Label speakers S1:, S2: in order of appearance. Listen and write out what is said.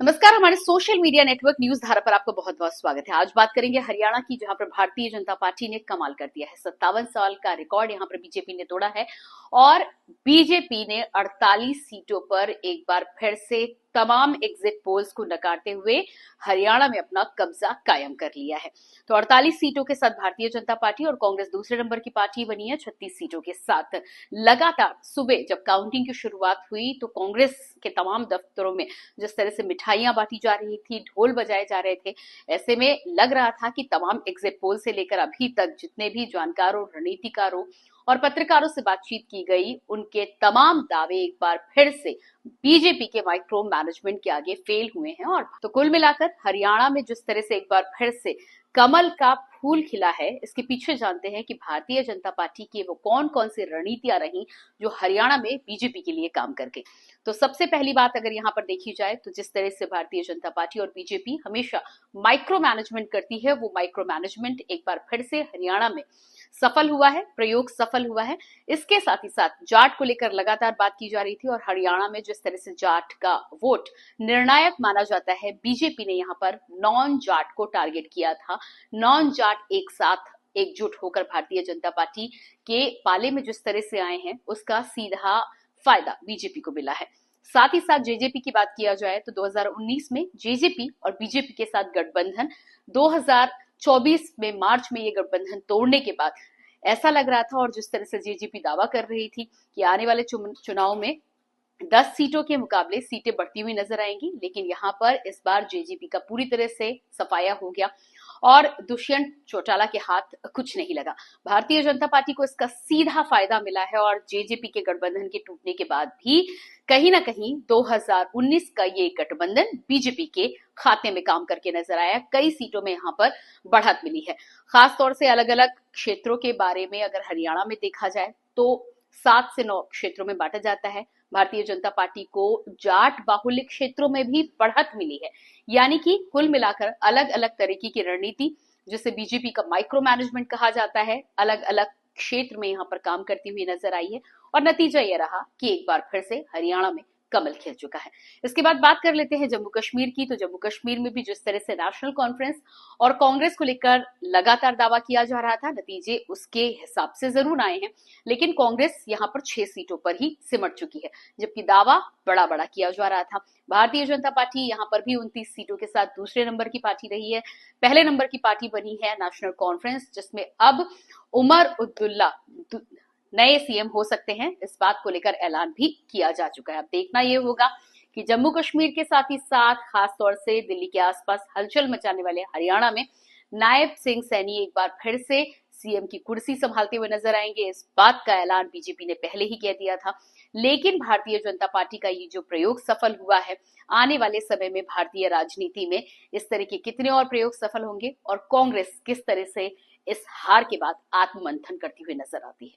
S1: नमस्कार। हमारे social media network news धारा पर आपका बहुत बहुत स्वागत है। आज बात करेंगे हरियाणा की, जहां पर भारतीय जनता पार्टी ने कमाल कर दिया है। 57 साल का रिकॉर्ड यहां पर बीजेपी ने तोड़ा है और बीजेपी ने 48 सीटों पर एक बार फिर से तमाम एग्जिट पोल्स को नकारते हुए हरियाणा में अपना कब्जा कायम कर लिया है। तो 48 सीटों के साथ भारतीय जनता पार्टी और कांग्रेस दूसरे नंबर की पार्टी बनी है 36 सीटों के साथ। लगातार सुबह जब काउंटिंग की शुरुआत हुई तो कांग्रेस के तमाम दफ्तरों में जिस तरह से मिठाइयां बांटी जा रही थी, ढोल बजाए जा रहे थे, ऐसे में लग रहा था कि तमाम एग्जिट पोल से लेकर अभी तक जितने भी जानकारों, रणनीतिकारों और पत्रकारों से बातचीत की गई, उनके तमाम दावे एक बार फिर से बीजेपी के माइक्रो मैनेजमेंट के आगे फेल हुए हैं। और तो कुल मिलाकर हरियाणा में जिस तरह से एक बार फिर से कमल का फूल खिला है, इसके पीछे जानते हैं कि भारतीय जनता पार्टी की वो कौन कौन सी रणनीतियां रही जो हरियाणा में बीजेपी के लिए काम कर गई। तो सबसे पहली बात अगर यहाँ पर देखी जाए तो जिस तरह से भारतीय जनता पार्टी और बीजेपी हमेशा माइक्रो मैनेजमेंट करती है, वो माइक्रो मैनेजमेंट एक बार फिर से हरियाणा में सफल हुआ है, प्रयोग सफल हुआ है। इसके साथ ही साथ जाट को लेकर लगातार बात की जा रही थी और हरियाणा में जिस तरह से जाट का वोट निर्णायक माना जाता है, बीजेपी ने यहाँ पर नॉन जाट को टारगेट किया था। नॉन जाट एक साथ एकजुट होकर भारतीय जनता पार्टी के पाले में जिस तरह से आए हैं, उसका सीधा फायदा बीजेपी को मिला है। साथ ही साथ जेजेपी की बात किया जाए तो 2019 में जेजेपी और बीजेपी के साथ गठबंधन, 2024 में मार्च में ये गठबंधन तोड़ने के बाद ऐसा लग रहा था, और जिस तरह से जेजेपी दावा कर रही थी कि आने वाले चुनाव में 10 सीटों के मुकाबले सीटें बढ़ती हुई नजर आएंगी, लेकिन यहाँ पर इस बार जेजेपी का पूरी तरह से सफाया हो गया और दुष्यंत चौटाला के हाथ कुछ नहीं लगा। भारतीय जनता पार्टी को इसका सीधा फायदा मिला है और जेजेपी के गठबंधन के टूटने के बाद भी कहीं ना कहीं 2019 का ये गठबंधन बीजेपी के खाते में काम करके नजर आया। कई सीटों में यहाँ पर बढ़त मिली है। खास तौर से अलग अलग क्षेत्रों के बारे में अगर हरियाणा में देखा जाए तो 7 से 9 क्षेत्रों में बांटा जाता है। भारतीय जनता पार्टी को जाट बाहुल्य क्षेत्रों में भी बढ़त मिली है, यानी कि कुल मिलाकर अलग अलग तरीके की रणनीति, जिसे बीजेपी का माइक्रो मैनेजमेंट कहा जाता है, अलग अलग क्षेत्र में यहाँ पर काम करती हुई नजर आई है और नतीजा यह रहा कि एक बार फिर से हरियाणा में कमल खिल चुका है। इसके बाद बात कर लेते हैं जम्मू कश्मीर की। तो जम्मू कश्मीर में भी जिस तरह से नेशनल कॉन्फ्रेंस और कांग्रेस को लेकर लगातार दावा किया जा रहा था, नतीजे उसके हिसाब से जरूर आए हैं, लेकिन कांग्रेस यहाँ पर 6 सीटों पर ही सिमट चुकी है, जबकि दावा बड़ा बड़ा किया जा रहा था। भारतीय जनता पार्टी यहाँ पर भी 29 सीटों के साथ दूसरे नंबर की पार्टी रही है। पहले नंबर की पार्टी बनी है नेशनल कॉन्फ्रेंस, जिसमें अब उमर अब्दुल्ला नए सीएम हो सकते हैं, इस बात को लेकर ऐलान भी किया जा चुका है। अब देखना यह होगा कि जम्मू कश्मीर के साथ ही साथ खास तौर से दिल्ली के आसपास हलचल मचाने वाले हरियाणा में नायब सिंह सैनी एक बार फिर से सीएम की कुर्सी संभालते हुए नजर आएंगे। इस बात का ऐलान बीजेपी ने पहले ही कह दिया था, लेकिन भारतीय जनता पार्टी का ये जो प्रयोग सफल हुआ है, आने वाले समय में भारतीय राजनीति में इस तरह के कितने और प्रयोग सफल होंगे और कांग्रेस किस तरह से इस हार के बाद आत्ममंथन करती हुई नजर आती है।